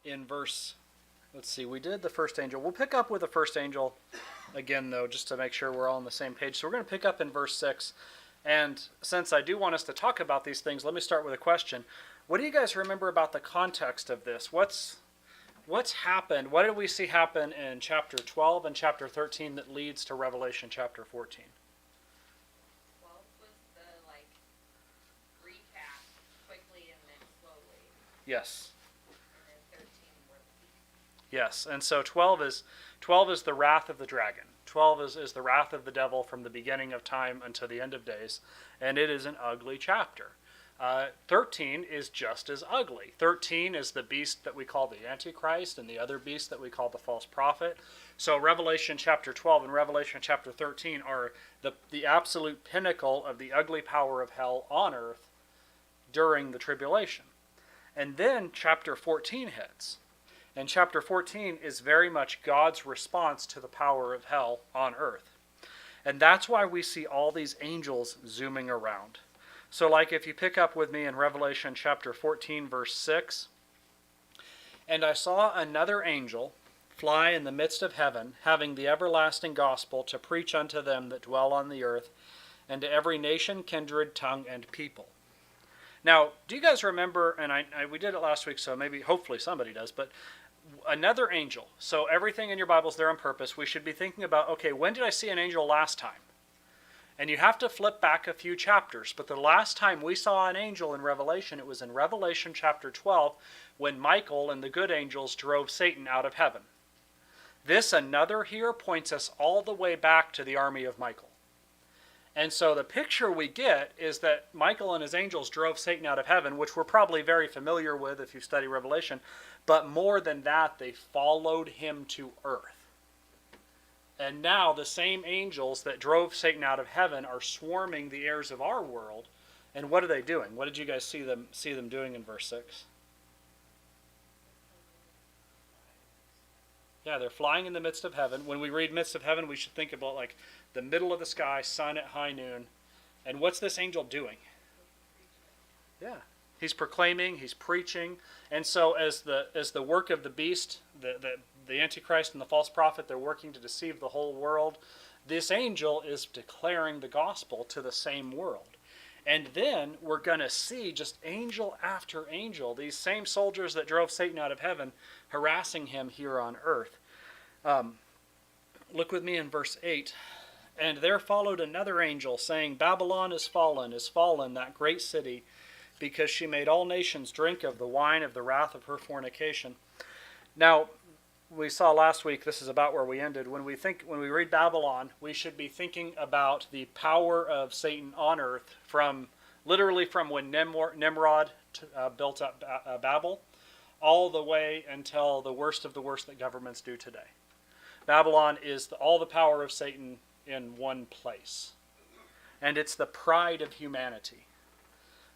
in verse, let's see, we did the first angel. We'll pick up with the first angel again, though, just to make sure we're all on the same page. So we're going to pick up in verse 6. And since I do want us to talk about these things, let me start with a question. What do you guys remember about the context of this? What's happened? What did we see happen in chapter 12 and chapter 13 that leads to Revelation chapter 14? 12 was the recap quickly and then slowly. Yes. And then 13 were the beasts. Yes, and so 12 is the wrath of the dragon. 12 is the wrath of the devil from the beginning of time until the end of days, and it is an ugly chapter. 13 is just as ugly. 13 is the beast that we call the Antichrist, and the other beast that we call the false prophet. So Revelation chapter 12 and Revelation chapter 13 are the absolute pinnacle of the ugly power of hell on earth during the tribulation. And then chapter 14 hits. And chapter 14 is very much God's response to the power of hell on earth. And that's why we see all these angels zooming around. So like if you pick up with me in Revelation chapter 14 verse 6, and I saw another angel fly in the midst of heaven, having the everlasting gospel to preach unto them that dwell on the earth, and to every nation, kindred, tongue, and people. Now, do you guys remember, and we did it last week, so maybe, hopefully somebody does, but another angel. So everything in your Bibles there on purpose. We should be thinking about, okay, when did I see an angel last time? And you have to flip back a few chapters. But the last time we saw an angel in Revelation, it was in Revelation chapter 12, when Michael and the good angels drove Satan out of heaven. This another here points us all the way back to the army of Michael. And so the picture we get is that Michael and his angels drove Satan out of heaven, which we're probably very familiar with if you study Revelation. But more than that, they followed him to earth. And now the same angels that drove Satan out of heaven are swarming the heirs of our world. And what are they doing? What did you guys see them doing in verse 6? Yeah, they're flying in the midst of heaven. When we read midst of heaven, we should think about like the middle of the sky, sun at high noon. And what's this angel doing? Yeah, he's proclaiming, he's preaching. And so as the work of the beast, the Antichrist and the false prophet, they're working to deceive the whole world. This angel is declaring the gospel to the same world. And then we're going to see just angel after angel, these same soldiers that drove Satan out of heaven, harassing him here on earth. Look with me in verse 8. And there followed another angel, saying, Babylon is fallen, that great city, because she made all nations drink of the wine of the wrath of her fornication. Now, we saw last week, this is about where we ended, when we read Babylon, we should be thinking about the power of Satan on earth literally from when Nimrod built up Babel, all the way until the worst of the worst that governments do today. Babylon is all the power of Satan in one place. And it's the pride of humanity.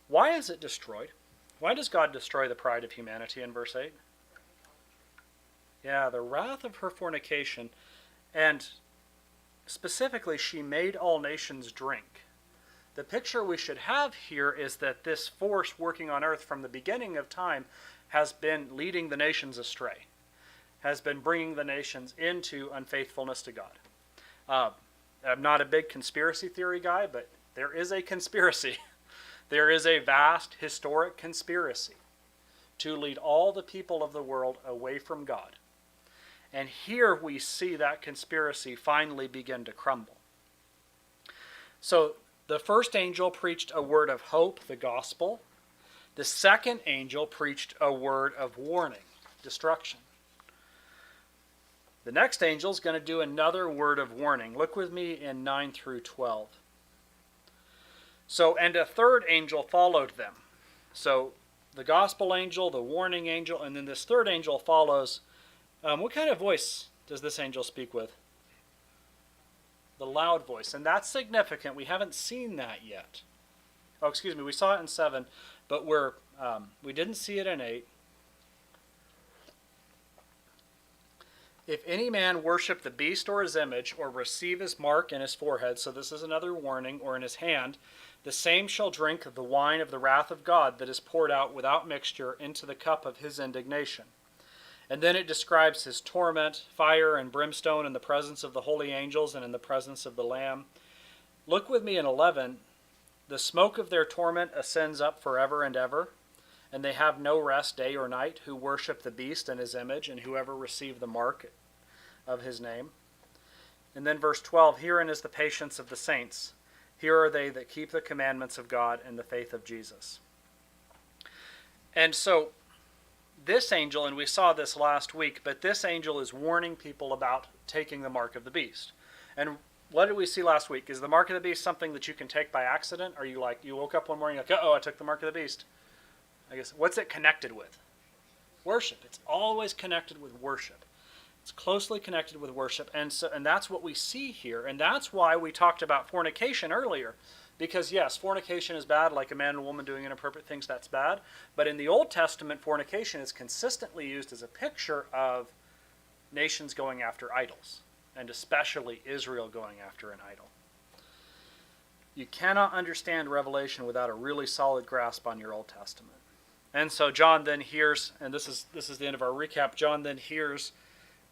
Why is it destroyed? Why does God destroy the pride of humanity in verse 8? Yeah, the wrath of her fornication. And specifically, she made all nations drink. The picture we should have here is that this force working on earth from the beginning of time has been leading the nations astray, has been bringing the nations into unfaithfulness to God. I'm not a big conspiracy theory guy, but there is a conspiracy. There is a vast historic conspiracy to lead all the people of the world away from God. And here we see that conspiracy finally begin to crumble. So the first angel preached a word of hope, the gospel. The second angel preached a word of warning, destruction. The next angel is going to do another word of warning. Look with me in 9 through 12. So, and a third angel followed them. So, the gospel angel, the warning angel, and then this third angel follows. What kind of voice does this angel speak with? The loud voice. And that's significant. We haven't seen that yet. Oh, excuse me. We saw it in 7, but we didn't see it in 8. If any man worship the beast or his image, or receive his mark in his forehead, so this is another warning, or in his hand, the same shall drink of the wine of the wrath of God that is poured out without mixture into the cup of his indignation. And then it describes his torment, fire and brimstone in the presence of the holy angels and in the presence of the Lamb. Look with me in 11. The smoke of their torment ascends up forever and ever, and they have no rest day or night, who worship the beast and his image, and whoever receive the mark of his name. And then verse 12, herein is the patience of the saints. Here are they that keep the commandments of God and the faith of Jesus. And so this angel, and we saw this last week, but this angel is warning people about taking the mark of the beast. And what did we see last week? Is the mark of the beast something that you can take by accident? Are you like, you woke up one morning like, uh-oh, I took the mark of the beast? I guess, what's it connected with? Worship. It's always connected with worship. It's closely connected with worship, and that's what we see here, and that's why we talked about fornication earlier. Because yes, fornication is bad, like a man and a woman doing inappropriate things, that's bad. But in the Old Testament, fornication is consistently used as a picture of nations going after idols, and especially Israel going after an idol. You cannot understand Revelation without a really solid grasp on your Old Testament. And so John then hears, and this is the end of our recap, John then hears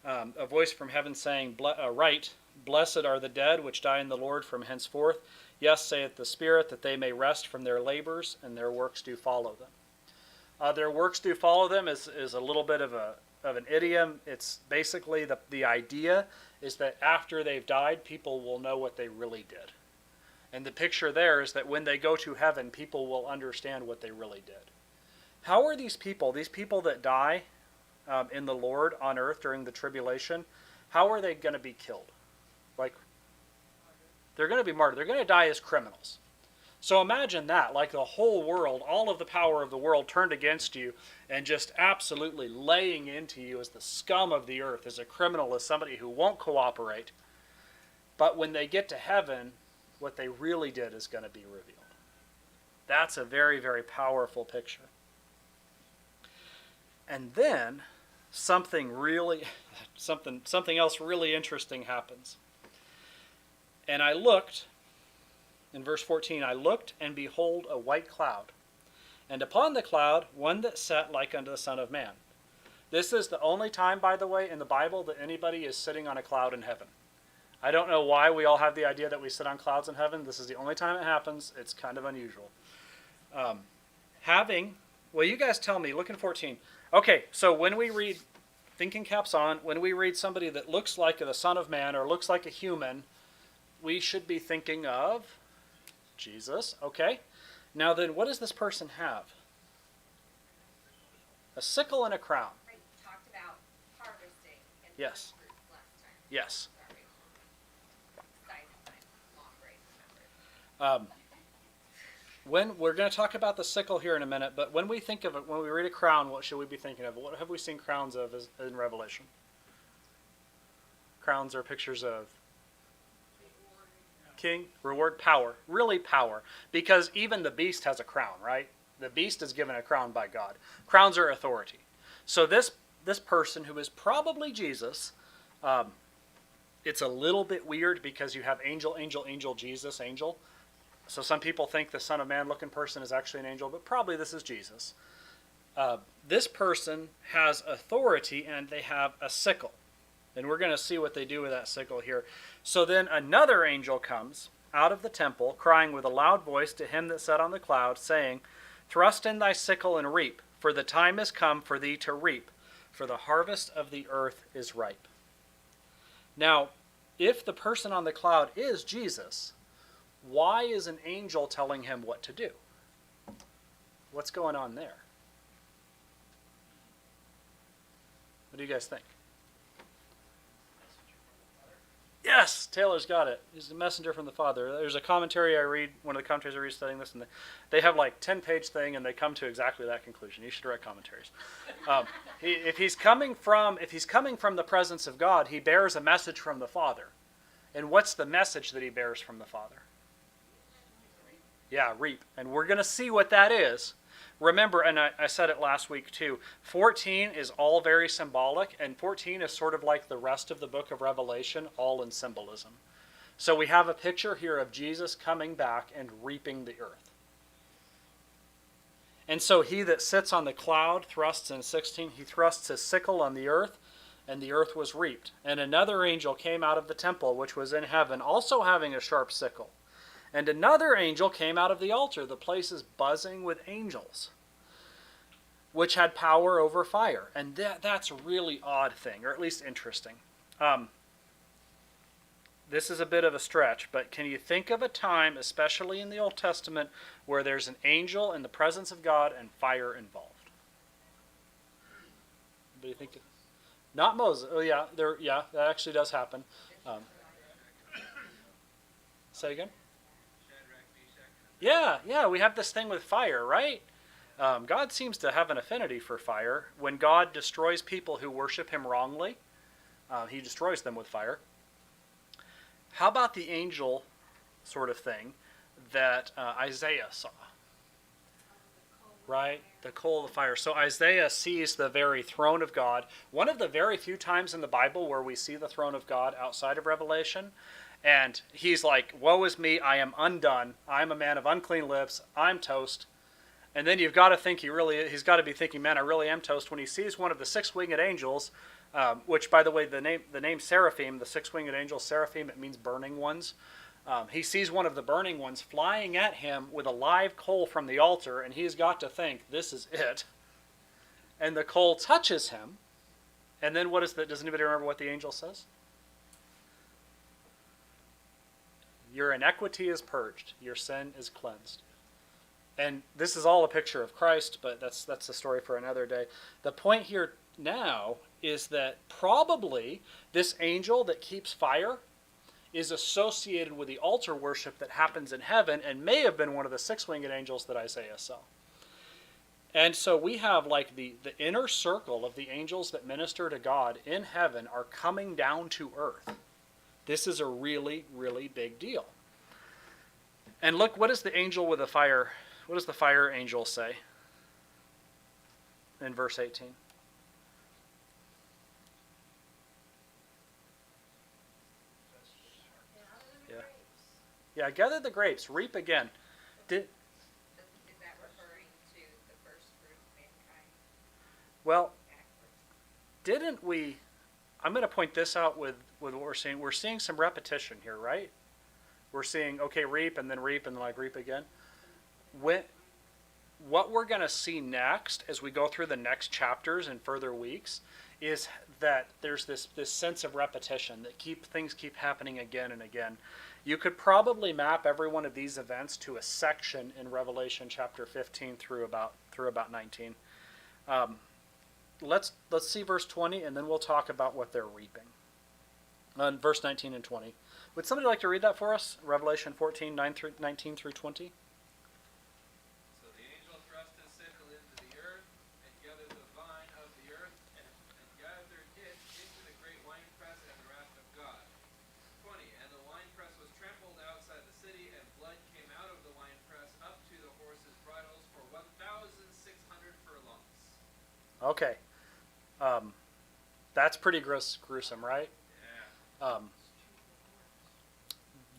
a voice from heaven saying, Write, blessed are the dead which die in the Lord from henceforth. Yes, saith the Spirit, that they may rest from their labors, and their works do follow them. Their works do follow them is a little bit of an idiom. It's basically the idea is that after they've died, people will know what they really did. And the picture there is that when they go to heaven, people will understand what they really did. How are these people that die in the Lord on earth during the tribulation, how are they going to be killed? Like, they're going to be martyred. They're going to die as criminals. So imagine that, like the whole world, all of the power of the world turned against you and just absolutely laying into you as the scum of the earth, as a criminal, as somebody who won't cooperate. But when they get to heaven, what they really did is going to be revealed. That's a very, very powerful picture. And then something else really interesting happens. And I looked, in verse 14, I looked, and behold, a white cloud. And upon the cloud, one that sat like unto the Son of Man. This is the only time, by the way, in the Bible that anybody is sitting on a cloud in heaven. I don't know why we all have the idea that we sit on clouds in heaven. This is the only time it happens. It's kind of unusual. Well, you guys tell me, look in 14. Okay, so when we read, thinking caps on, when we read somebody that looks like the Son of Man or looks like a human, we should be thinking of Jesus. Okay, now then, what does this person have? A sickle and a crown. Right, we talked about harvesting and Yes. fruits last time. Yes. Sorry. Long break, remember. When we're going to talk about the sickle here in a minute, but when we think of it, when we read a crown, what should we be thinking of? What have we seen crowns of in Revelation? Crowns are pictures of king, reward, power. Really power. Because even the beast has a crown, right? The beast is given a crown by God. Crowns are authority. So this person, who is probably Jesus, it's a little bit weird because you have angel, Jesus, angel. So some people think the Son of Man looking person is actually an angel, but probably this is Jesus. This person has authority, and they have a sickle. And we're going to see what they do with that sickle here. So then another angel comes out of the temple, crying with a loud voice to him that sat on the cloud, saying, Thrust in thy sickle and reap, for the time is come for thee to reap, for the harvest of the earth is ripe. Now, if the person on the cloud is Jesus, why is an angel telling him what to do? What's going on there? What do you guys think? Yes, Taylor's got it. He's a messenger from the Father. There's a commentary I read, one of the commentaries I read studying this, and they have like 10-page thing, and they come to exactly that conclusion. You should read commentaries. If he's coming from the presence of God, he bears a message from the Father. And what's the message that he bears from the Father? Yeah, reap. And we're going to see what that is. Remember, and I said it last week too, 14 is all very symbolic, and 14 is sort of like the rest of the book of Revelation, all in symbolism. So we have a picture here of Jesus coming back and reaping the earth. And so he that sits on the cloud thrusts in 16, he thrusts his sickle on the earth, and the earth was reaped. And another angel came out of the temple, which was in heaven, also having a sharp sickle. And another angel came out of the altar. The place is buzzing with angels, which had power over fire. And that's a really odd thing, or at least interesting. This is a bit of a stretch, but can you think of a time, especially in the Old Testament, where there's an angel in the presence of God and fire involved? Anybody think? Not Moses. Oh yeah, that actually does happen. Say again? Yeah, we have this thing with fire, right? God seems to have an affinity for fire. When God destroys people who worship him wrongly, he destroys them with fire. How about the angel sort of thing that Isaiah saw? Right? The coal of the fire. So Isaiah sees the very throne of God. One of the very few times in the Bible where we see the throne of God outside of Revelation. And he's like, woe is me, I am undone. I'm a man of unclean lips. I'm toast. And then you've got to think he's got to be thinking, man, I really am toast, when he sees one of the six-winged angels, which, by the way, the name seraphim, the six-winged angels, seraphim, it means burning ones. He sees one of the burning ones flying at him with a live coal from the altar, and he's got to think, this is it. And the coal touches him, and then does anybody remember what the angel says? Your iniquity is purged, your sin is cleansed. And this is all a picture of Christ, but that's a story for another day. The point here now is that probably this angel that keeps fire is associated with the altar worship that happens in heaven, and may have been one of the six-winged angels that Isaiah saw. And so we have like the inner circle of the angels that minister to God in heaven are coming down to earth. This is a really, really big deal. And look, what does the angel with the fire, what does the fire angel say in verse 18? Yeah, gather the grapes, reap again. Is that referring to the first fruit of mankind? Well, didn't we, I'm going to point this out with what we're seeing. We're seeing some repetition here, right? We're seeing, okay, reap and then like reap again. What we're going to see next as we go through the next chapters and further weeks is that there's this sense of repetition, that things keep happening again and again. You could probably map every one of these events to a section in Revelation chapter 15 through about 19. Let's see verse 20, and then we'll talk about what they're reaping. On verse 19 and 20. Would somebody like to read that for us? Revelation 14, 19 through 20. So the angel thrust his sickle into the earth, and gathered the vine of the earth, and gathered it into the great winepress and the wrath of God. 20. And the winepress was trampled outside the city, and blood came out of the winepress up to the horses' bridles for 1,600 furlongs. Okay. That's pretty gruesome, right? Yeah.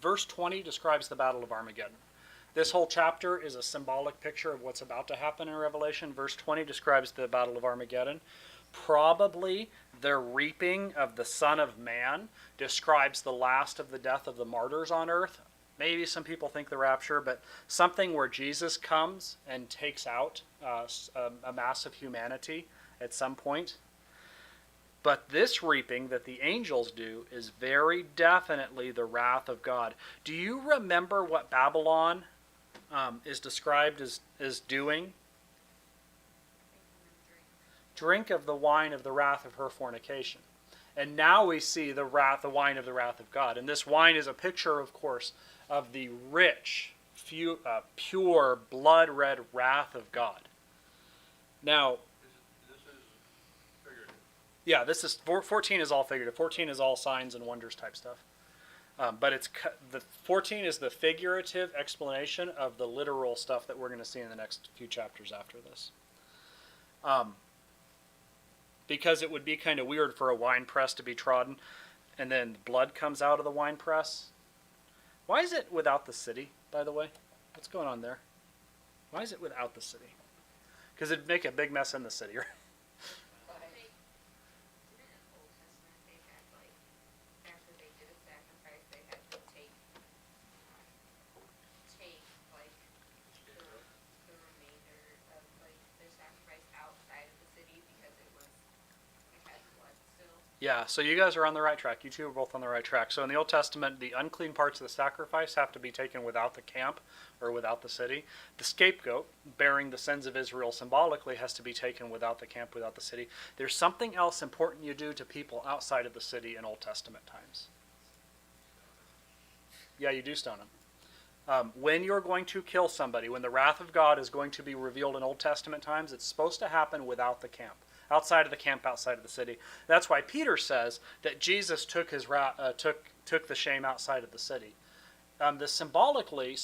Verse 20 describes the Battle of Armageddon. This whole chapter is a symbolic picture of what's about to happen in Revelation. Verse 20 describes the Battle of Armageddon. Probably the reaping of the Son of Man describes the last of the death of the martyrs on earth. Maybe some people think the rapture, but something where Jesus comes and takes out a mass of humanity at some point. But this reaping that the angels do is very definitely the wrath of God. Do you remember what Babylon is described as doing? Drink of the wine of the wrath of her fornication. And now we see the wine of the wrath of God. And this wine is a picture, of course, of the rich, pure, blood-red wrath of God. Now, yeah, this is 14 is all figurative. 14 is all signs and wonders type stuff. But the 14 is the figurative explanation of the literal stuff that we're going to see in the next few chapters after this. Because it would be kind of weird for a wine press to be trodden and then blood comes out of the wine press. Why is it without the city, by the way? What's going on there? Why is it without the city? Because it'd make a big mess in the city, right? Yeah, so you guys are on the right track. You two are both on the right track. So in the Old Testament, the unclean parts of the sacrifice have to be taken without the camp or without the city. The scapegoat, bearing the sins of Israel symbolically, has to be taken without the camp, without the city. There's something else important you do to people outside of the city in Old Testament times. Yeah, you do stone them. When you're going to kill somebody, when the wrath of God is going to be revealed in Old Testament times, it's supposed to happen without the camp. Outside of the camp, outside of the city. That's why Peter says that Jesus took took the shame outside of the city. Symbolically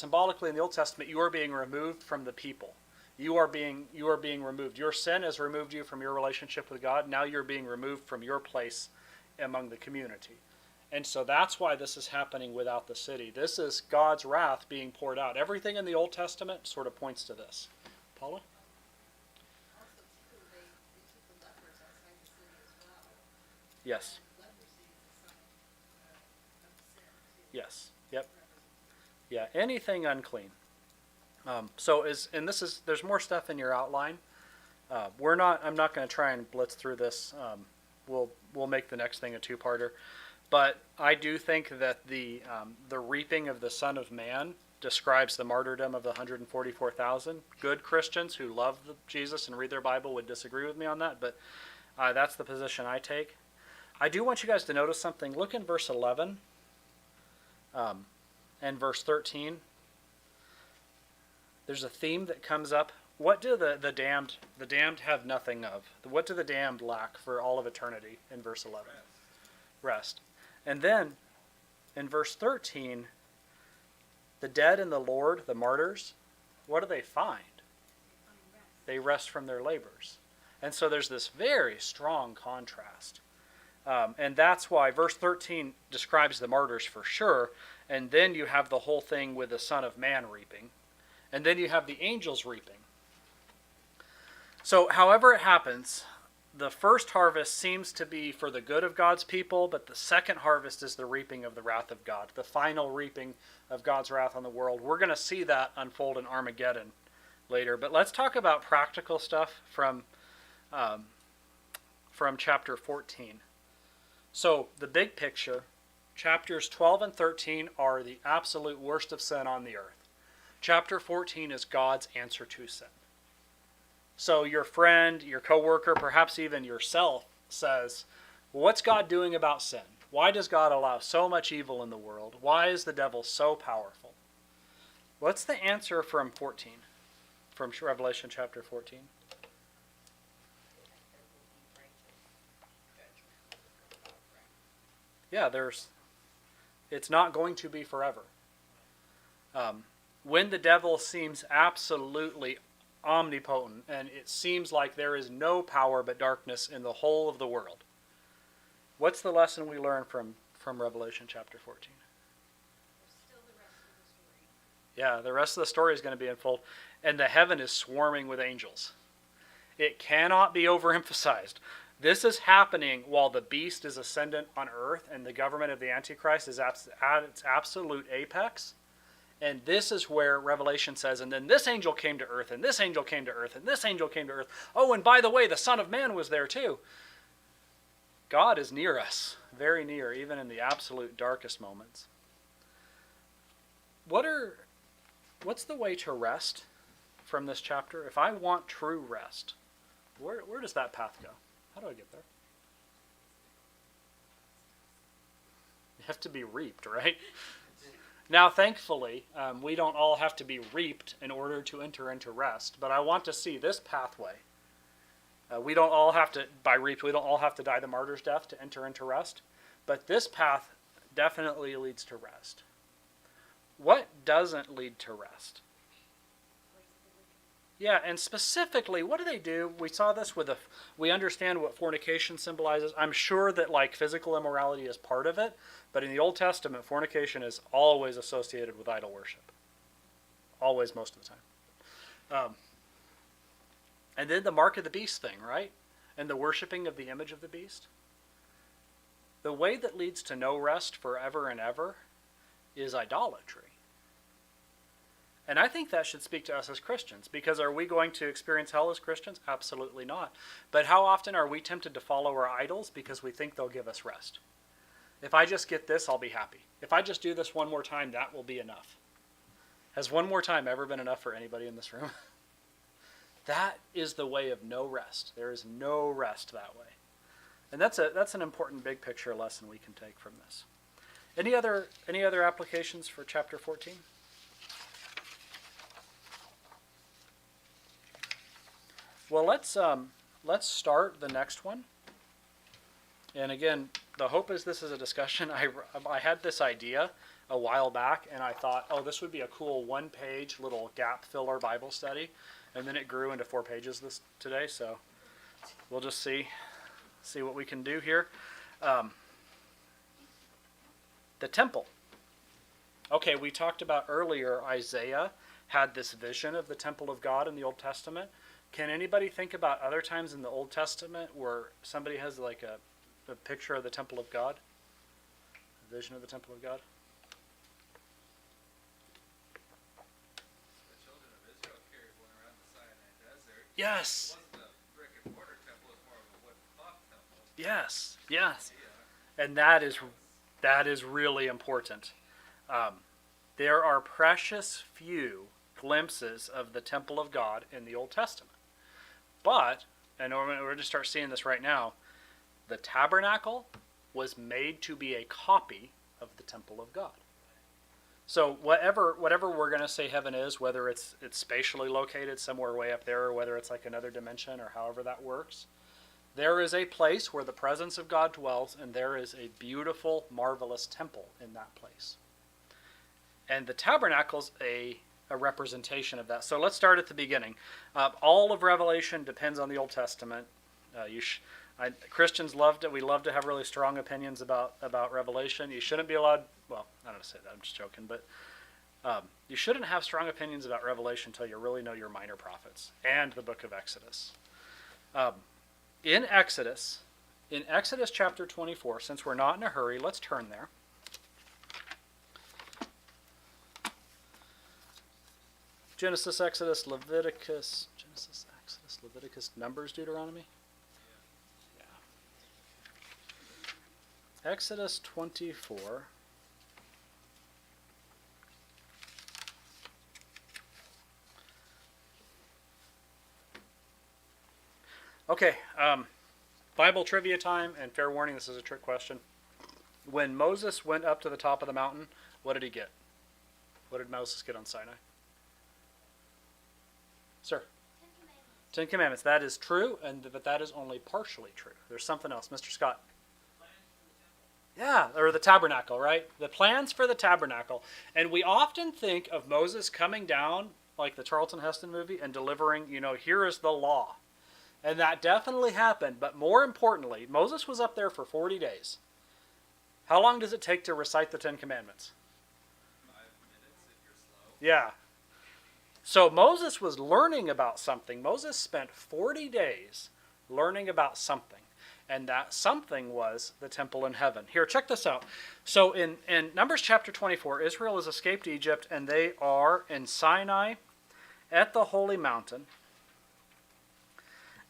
in the Old Testament, you are being removed from the people. You are being removed. Your sin has removed you from your relationship with God. Now you're being removed from your place among the community. And so that's why this is happening without the city. This is God's wrath being poured out. Everything in the Old Testament sort of points to this. Paula? Yes. Yes. Yep. Yeah. Anything unclean. There's more stuff in your outline. I'm not going to try and blitz through this. We'll make the next thing a two-parter. But I do think that the reaping of the Son of Man describes the martyrdom of the 144,000. Good Christians who love Jesus and read their Bible would disagree with me on that, but that's the position I take. I do want you guys to notice something. Look in verse 11 and verse 13. There's a theme that comes up. What do the damned have nothing of? What do the damned lack for all of eternity in verse 11? Rest. And then in verse 13, the dead in the Lord, the martyrs, what do they find? They rest from their labors. And so there's this very strong contrast. And that's why verse 13 describes the martyrs for sure. And then you have the whole thing with the Son of Man reaping. And then you have the angels reaping. So however it happens, the first harvest seems to be for the good of God's people, but the second harvest is the reaping of the wrath of God, the final reaping of God's wrath on the world. We're going to see that unfold in Armageddon later. But let's talk about practical stuff from chapter 14. So the big picture, chapters 12 and 13 are the absolute worst of sin on the earth. Chapter 14 is God's answer to sin. So your friend, your coworker, perhaps even yourself says, well, what's God doing about sin? Why does God allow so much evil in the world? Why is the devil so powerful? What's the answer from 14? From Revelation chapter 14? Yeah, it's not going to be forever. When the devil seems absolutely omnipotent and it seems like there is no power but darkness in the whole of the world, what's the lesson we learn from Revelation chapter 14? Still the rest of the story. Yeah, the rest of the story is going to be unfolded. And the heaven is swarming with angels. It cannot be overemphasized. This is happening while the beast is ascendant on earth and the government of the Antichrist is at its absolute apex. And this is where Revelation says, and then this angel came to earth, and this angel came to earth, and this angel came to earth. Oh, and by the way, the Son of Man was there too. God is near us, very near, even in the absolute darkest moments. What's the way to rest from this chapter? If I want true rest, where does that path go? How do I get there? You have to be reaped, right? Now, thankfully, we don't all have to be reaped in order to enter into rest, but I want to see this pathway. We don't all have to die the martyr's death to enter into rest, but this path definitely leads to rest. What doesn't lead to rest? Yeah, and specifically, what do? We saw this we understand what fornication symbolizes. I'm sure that like physical immorality is part of it, but in the Old Testament, fornication is always associated with idol worship. Always, most of the time. And then the mark of the beast thing, right? And the worshiping of the image of the beast. The way that leads to no rest forever and ever is idolatry. And I think that should speak to us as Christians, because are we going to experience hell as Christians? Absolutely not. But how often are we tempted to follow our idols because we think they'll give us rest? If I just get this, I'll be happy. If I just do this one more time, that will be enough. Has one more time ever been enough for anybody in this room? That is the way of no rest. There is no rest that way. And that's an important big picture lesson we can take from this. Any other applications for chapter 14? Well, let's start the next one. And again, the hope is this is a discussion. I had this idea a while back, and I thought, oh, this would be a cool one-page little gap filler Bible study, and then it grew into 4 pages today. So we'll just see what we can do here. The temple. Okay, we talked about earlier. Isaiah had this vision of the temple of God in the Old Testament. Can anybody think about other times in the Old Testament where somebody has like a picture of the temple of God? A vision of the temple of God? The children of Israel carried one around the Sinai desert. Yes. It wasn't a brick and mortar temple, it was more of a wood cloth temple. Yes. Yes. Yeah. And that is really important. There are precious few glimpses of the temple of God in the Old Testament. But, and we're going to start seeing this right now, the tabernacle was made to be a copy of the temple of God. So whatever we're going to say heaven is, whether it's spatially located somewhere way up there, or whether it's like another dimension, or however that works, there is a place where the presence of God dwells, and there is a beautiful, marvelous temple in that place. And the tabernacle's a representation of that. So let's start at the beginning. All of Revelation depends on the Old Testament. Christians love to have really strong opinions about Revelation. You shouldn't be allowed. Well, I don't say that. I'm just joking, but you shouldn't have strong opinions about Revelation until you really know your minor prophets and the book of Exodus. In Exodus chapter 24, since we're not in a hurry, let's turn there. Genesis, Exodus, Leviticus, Numbers, Deuteronomy? Yeah. Exodus 24. Okay, Bible trivia time, and fair warning, this is a trick question. When Moses went up to the top of the mountain, what did he get? What did Moses get on Sinai? Sir? 10 Commandments. That is true, but that is only partially true. There's something else. Mr. Scott? Yeah, or the tabernacle, right? The plans for the tabernacle. And we often think of Moses coming down, like the Charlton Heston movie, and delivering, here is the law. And that definitely happened. But more importantly, Moses was up there for 40 days. How long does it take to recite the 10 Commandments? 5 minutes if you're slow. Yeah. So Moses was learning about something. Moses spent 40 days learning about something. And that something was the temple in heaven. Here, check this out. So in Numbers chapter 24, Israel has escaped Egypt, and they are in Sinai at the holy mountain.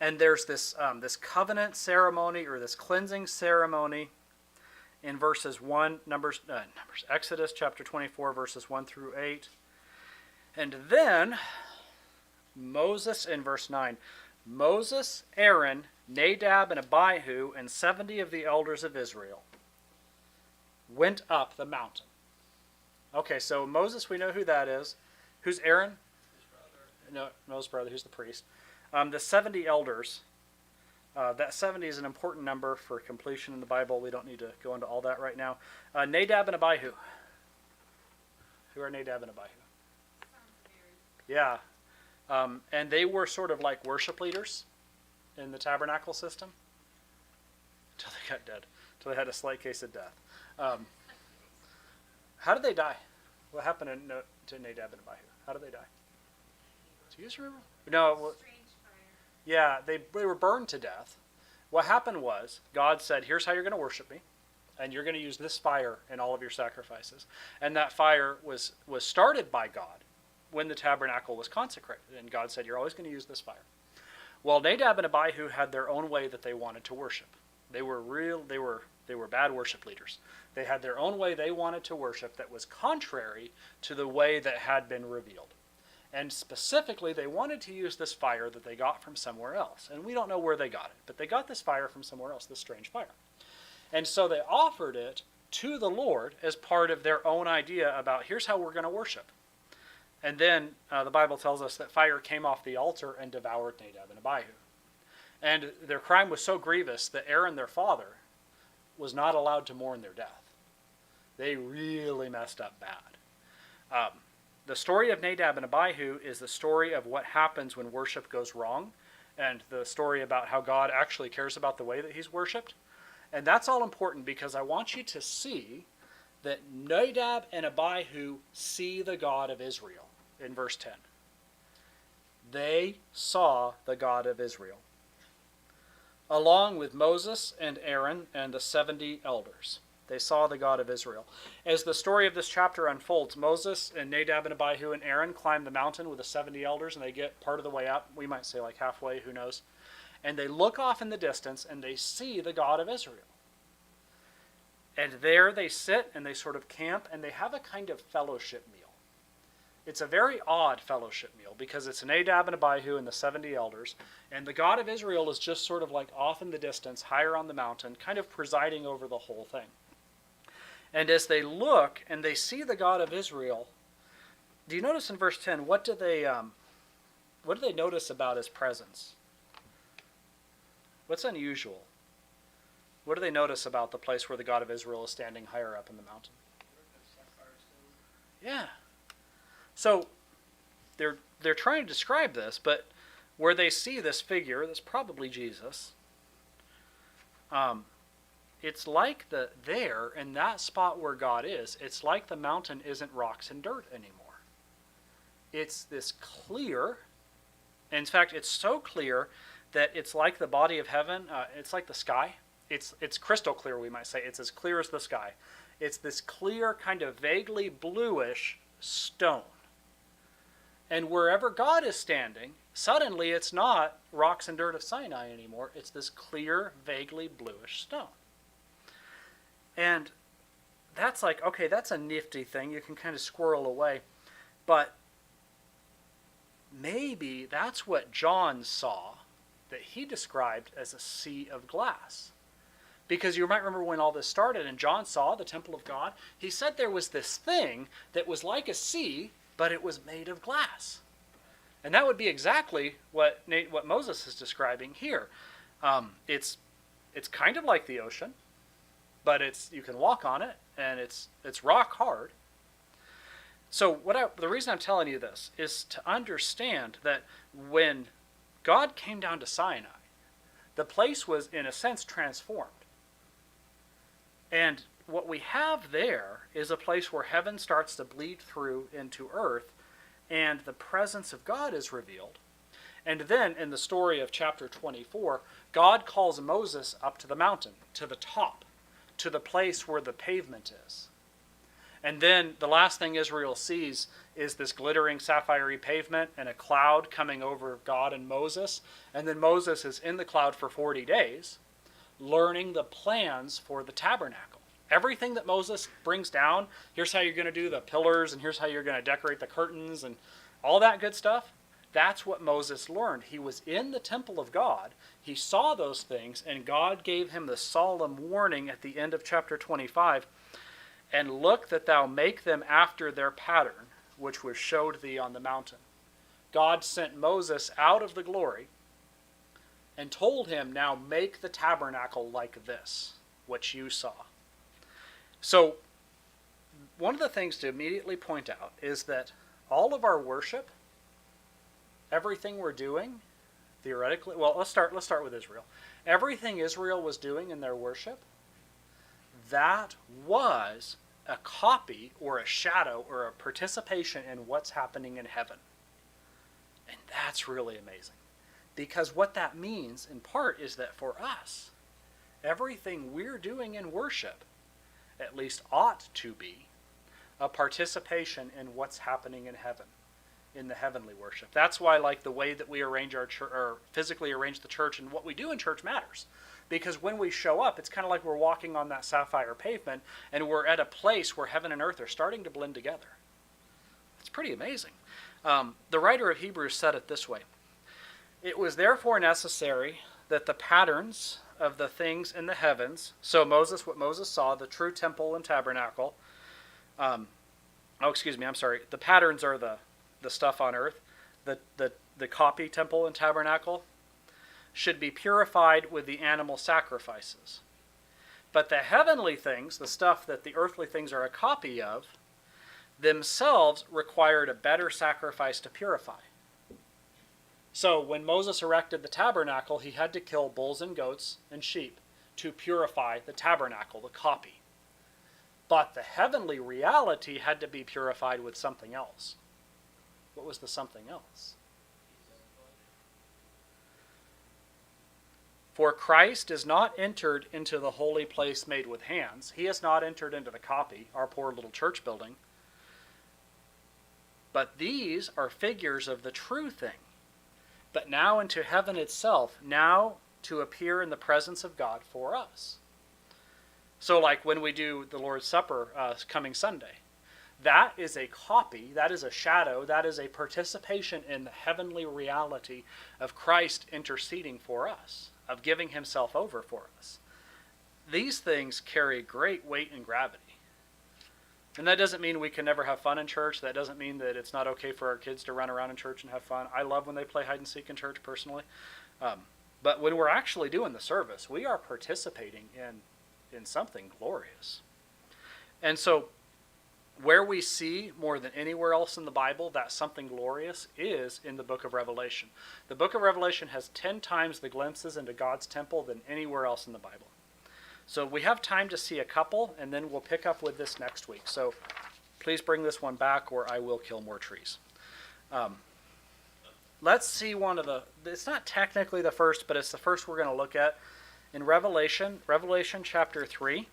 And there's this covenant ceremony, or this cleansing ceremony in Exodus chapter 24, verses 1 through 8. And then Moses, in verse 9, Moses, Aaron, Nadab, and Abihu, and 70 of the elders of Israel went up the mountain. Okay, so Moses, we know who that is. Who's Aaron? His brother. No, his brother. Who's the priest? The 70 elders. That 70 is an important number for completion in the Bible. We don't need to go into all that right now. Nadab and Abihu. Who are Nadab and Abihu? Yeah. And they were sort of like worship leaders in the tabernacle system until they got dead, until they had a slight case of death. How did they die? What happened to Nadab and Abihu? How did they die? Do you guys remember? No. Strange fire. Yeah, they were burned to death. What happened was God said, here's how you're going to worship me, and you're going to use this fire in all of your sacrifices. And that fire was started by God when the tabernacle was consecrated. And God said, you're always going to use this fire. Well, Nadab and Abihu had their own way that they wanted to worship. They were bad worship leaders. They had their own way they wanted to worship that was contrary to the way that had been revealed. And specifically, they wanted to use this fire that they got from somewhere else. And we don't know where they got it, but they got this fire from somewhere else, this strange fire. And so they offered it to the Lord as part of their own idea about here's how we're going to worship. And then the Bible tells us that fire came off the altar and devoured Nadab and Abihu. And their crime was so grievous that Aaron, their father, was not allowed to mourn their death. They really messed up bad. The story of Nadab and Abihu is the story of what happens when worship goes wrong, and the story about how God actually cares about the way that he's worshipped. And that's all important because I want you to see that Nadab and Abihu see the God of Israel in verse 10. They saw the God of Israel, along with Moses and Aaron and the 70 elders. They saw the God of Israel. As the story of this chapter unfolds, Moses and Nadab and Abihu and Aaron climb the mountain with the 70 elders, and they get part of the way up. We might say like halfway, who knows. And they look off in the distance, and they see the God of Israel. And there they sit, and they sort of camp, and they have a kind of fellowship meal. It's a very odd fellowship meal, because it's Nadab and Abihu and the 70 elders, and the God of Israel is just sort of like off in the distance, higher on the mountain, kind of presiding over the whole thing. And as they look and they see the God of Israel, do you notice in verse 10, what do they notice about his presence? What's unusual? What do they notice about the place where the God of Israel is standing higher up in the mountain? Yeah. So they're trying to describe this, but where they see this figure, that's probably Jesus, it's like there, in that spot where God is, it's like the mountain isn't rocks and dirt anymore. It's this clear, in fact, it's so clear that it's like the body of heaven, it's like the sky. It's crystal clear, we might say. It's as clear as the sky. It's this clear, kind of vaguely bluish stone. And wherever God is standing, suddenly it's not rocks and dirt of Sinai anymore. It's this clear, vaguely bluish stone. And that's like, okay, that's a nifty thing. You can kind of squirrel away. But maybe that's what John saw that he described as a sea of glass. Because you might remember when all this started and John saw the temple of God, he said there was this thing that was like a sea, but it was made of glass. And that would be exactly what Moses is describing here. It's kind of like the ocean, but you can walk on it, and it's rock hard. So the reason I'm telling you this is to understand that when God came down to Sinai, the place was, in a sense, transformed. And what we have there is a place where heaven starts to bleed through into earth, and the presence of God is revealed. And then, in the story of chapter 24, God calls Moses up to the mountain, to the top, to the place where the pavement is. And then the last thing Israel sees is this glittering sapphire pavement and a cloud coming over God and Moses. And then Moses is in the cloud for 40 days, learning the plans for the tabernacle. Everything that Moses brings down, here's how you're going to do the pillars, and here's how you're going to decorate the curtains, and all that good stuff. That's what Moses learned. He was in the temple of God. He saw those things, and God gave him the solemn warning at the end of chapter 25, and look that thou make them after their pattern, which was showed thee on the mountain. God sent Moses out of the glory, and told him, now make the tabernacle like this, what you saw. So one of the things to immediately point out is that all of our worship, everything we're doing, theoretically, well, let's start with Israel. Everything Israel was doing in their worship, that was a copy or a shadow or a participation in what's happening in heaven. And that's really amazing. Because what that means, in part, is that for us, everything we're doing in worship, at least ought to be, a participation in what's happening in heaven, in the heavenly worship. That's why, like, the way that we arrange our church, or physically arrange the church, and what we do in church matters. Because when we show up, it's kind of like we're walking on that sapphire pavement, and we're at a place where heaven and earth are starting to blend together. It's pretty amazing. The writer of Hebrews said it this way: it was therefore necessary that the patterns of the things in the heavens, so what Moses saw, the true temple and tabernacle, the patterns are the stuff on earth, the copy temple and tabernacle, should be purified with the animal sacrifices. But the heavenly things, the stuff that the earthly things are a copy of, themselves required a better sacrifice to purify. So when Moses erected the tabernacle, he had to kill bulls and goats and sheep to purify the tabernacle, the copy. But the heavenly reality had to be purified with something else. What was the something else? For Christ is not entered into the holy place made with hands. He has not entered into the copy, our poor little church building. But these are figures of the true thing. But now into heaven itself, now to appear in the presence of God for us. So like when we do the Lord's Supper coming Sunday, that is a copy, that is a shadow, that is a participation in the heavenly reality of Christ interceding for us, of giving himself over for us. These things carry great weight and gravity. And that doesn't mean we can never have fun in church. That doesn't mean that it's not okay for our kids to run around in church and have fun. I love when they play hide and seek in church personally. But when we're actually doing the service, we are participating in something glorious. And so where we see more than anywhere else in the Bible that something glorious is in the book of Revelation. The book of Revelation has 10 times the glimpses into God's temple than anywhere else in the Bible. So we have time to see a couple, and then we'll pick up with this next week. So please bring this one back, or I will kill more trees. Let's see one of it's not technically the first, but it's the first we're going to look at in Revelation chapter 3.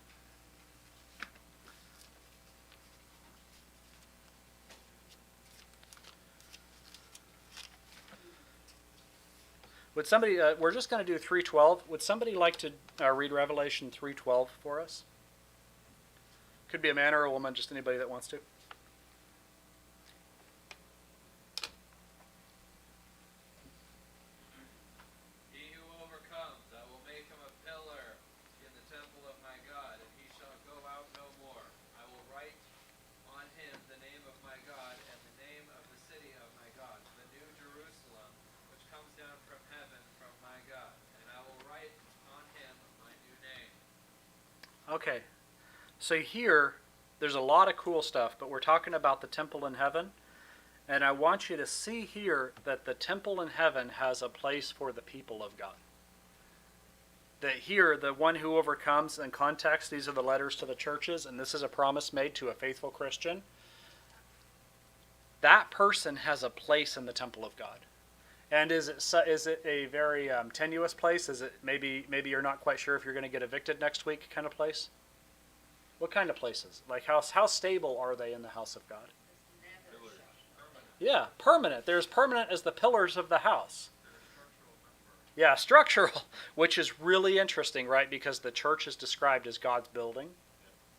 Would somebody, we're just going to do 3:12. Would somebody like to read Revelation 3:12 for us? Could be a man or a woman, just anybody that wants to. He who overcomes, I will make him a pillar in the temple of my God, and he shall go out no more. I will write on him the name of my God and the name of the city of my God, the new Jerusalem, which comes down from heaven from my God, and I will write on him my new name. Okay, so here there's a lot of cool stuff, but we're talking about the temple in heaven, and I want you to see here that the temple in heaven has a place for the people of God. That here, the one who overcomes, in context, these are the letters to the churches, and this is a promise made to a faithful Christian. That person has a place in the temple of God. And is it a very tenuous place? Is it maybe you're not quite sure if you're going to get evicted next week kind of place? What kind of places? Like how stable are they in the house of God? Yeah, permanent. They're as permanent as the pillars of the house. Yeah, structural, which is really interesting, right? Because the church is described as God's building.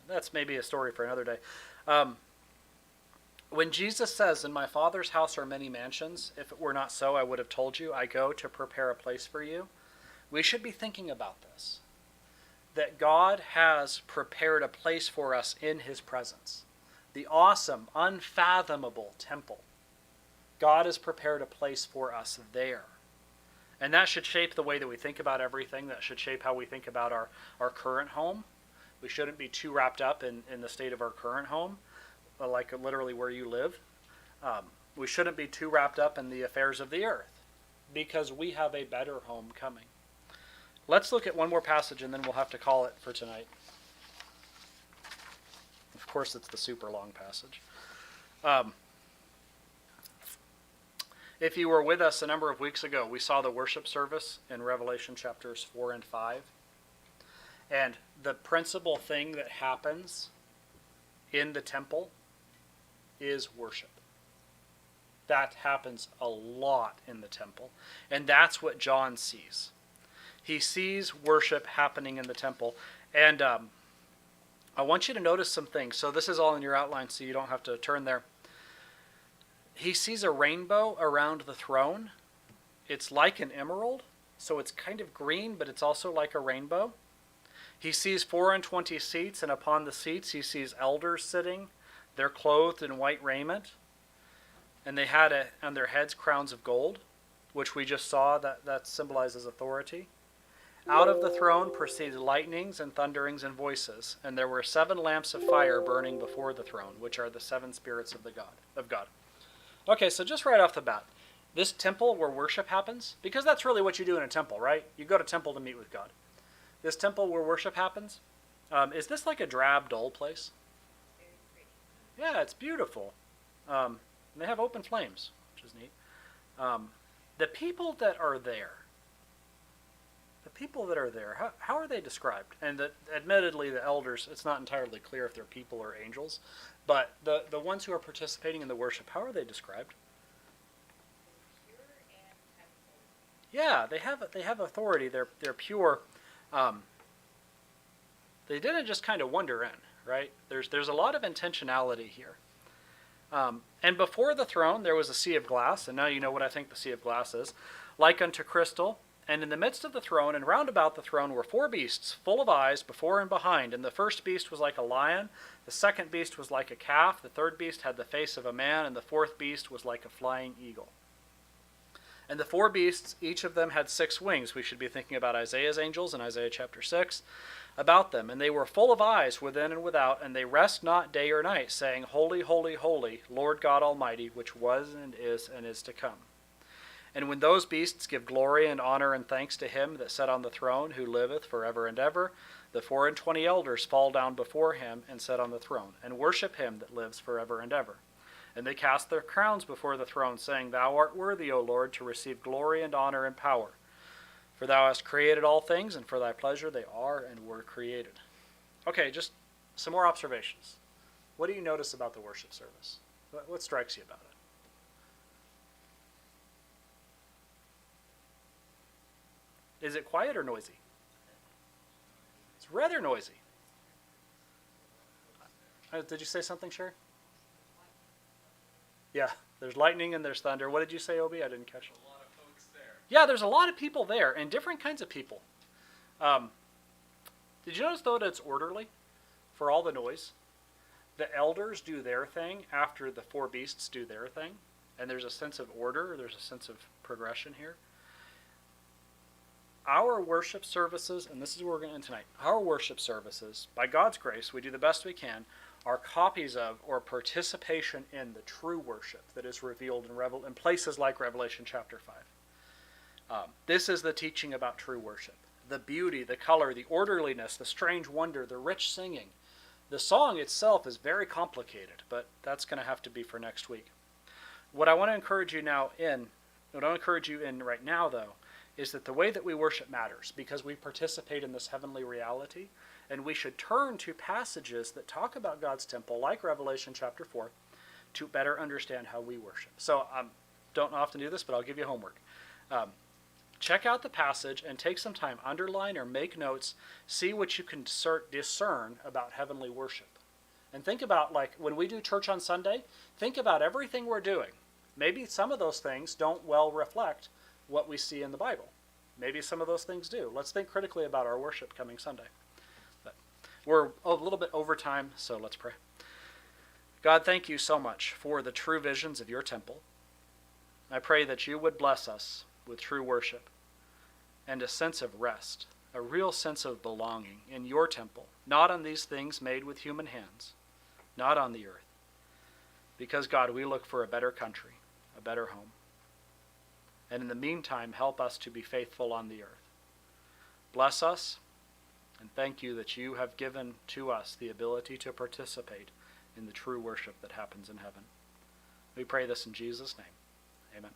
That's maybe a story for another day. When Jesus says, "In my Father's house are many mansions, if it were not so, I would have told you, I go to prepare a place for you," we should be thinking about this. That God has prepared a place for us in his presence. The awesome, unfathomable temple. God has prepared a place for us there. And that should shape the way that we think about everything. That should shape how we think about our current home. We shouldn't be too wrapped up in the state of our current home, like literally where you live. We shouldn't be too wrapped up in the affairs of the earth, because we have a better home coming. Let's look at one more passage and then we'll have to call it for tonight. Of course, it's the super long passage. If you were with us a number of weeks ago, we saw the worship service in Revelation chapters 4 and 5. And the principal thing that happens in the temple is worship. That happens a lot in the temple. And that's what John sees. He sees worship happening in the temple. And I want you to notice some things. So this is all in your outline, so you don't have to turn there. He sees a rainbow around the throne. It's like an emerald, so it's kind of green, but it's also like a rainbow. He sees 24 seats, and upon the seats he sees elders sitting. They're clothed in white raiment, and they had on their heads crowns of gold, which we just saw that symbolizes authority. Out of the throne proceeded lightnings and thunderings and voices, and there were 7 lamps of fire burning before the throne, which are the 7 spirits of God. Okay, so just right off the bat, this temple where worship happens, because that's really what you do in a temple, right? You go to temple to meet with God. This temple where worship happens, is this like a drab, dull place? Very pretty. Yeah, it's beautiful. They have open flames, which is neat. The people that are there, how are they described? And admittedly, the elders, it's not entirely clear if they're people or angels, but the ones who are participating in the worship, how are they described? Pure and temple. Yeah, they have authority. They're pure. They didn't just kind of wander in, right? There's a lot of intentionality here. And before the throne there was a sea of glass, and now you know what I think the sea of glass is, like unto crystal. And in the midst of the throne and round about the throne were 4 beasts, full of eyes before and behind. And the first beast was like a lion, the second beast was like a calf, the third beast had the face of a man, and the fourth beast was like a flying eagle. And the 4 beasts, each of them had 6 wings. We should be thinking about Isaiah's angels in Isaiah chapter 6 about them. And they were full of eyes within and without, and they rest not day or night, saying, Holy, holy, holy, Lord God Almighty, which was and is to come. And when those beasts give glory and honor and thanks to him that sat on the throne, who liveth forever and ever, the 24 elders fall down before him and sit on the throne, and worship him that lives forever and ever. And they cast their crowns before the throne, saying, Thou art worthy, O Lord, to receive glory and honor and power. For thou hast created all things, and for thy pleasure they are and were created. Okay, just some more observations. What do you notice about the worship service? What strikes you about it? Is it quiet or noisy? It's rather noisy. Did you say something, Sherry? Yeah, there's lightning and there's thunder. What did you say, Obi? I didn't catch it. A lot of folks there. Yeah, there's a lot of people there, and different kinds of people. Did you notice, though, that it's orderly for all the noise? The elders do their thing after the 4 beasts do their thing, and there's a sense of order, there's a sense of progression here. Our worship services, and this is what we're going to end tonight, our worship services, by God's grace, we do the best we can, are copies of or participation in the true worship that is revealed in places like Revelation chapter 5. This is the teaching about true worship. The beauty, the color, the orderliness, the strange wonder, the rich singing. The song itself is very complicated, but that's going to have to be for next week. What I want to encourage you in right now, though, is that the way that we worship matters, because we participate in this heavenly reality, and we should turn to passages that talk about God's temple, like Revelation chapter 4, to better understand how we worship. So don't often do this, but I'll give you homework. Check out the passage and take some time, underline or make notes, see what you can discern about heavenly worship. And think about, like, when we do church on Sunday, think about everything we're doing. Maybe some of those things don't well reflect what we see in the Bible. Maybe some of those things do. Let's think critically about our worship coming Sunday. But we're a little bit over time, so let's pray. God, thank you so much for the true visions of your temple. I pray that you would bless us with true worship. and a sense of rest, a real sense of belonging in your temple, not on these things made with human hands, not on the earth. Because, God, we look for a better country, a better home. And in the meantime, help us to be faithful on the earth. Bless us, and thank you that you have given to us the ability to participate in the true worship that happens in heaven. We pray this in Jesus' name. Amen.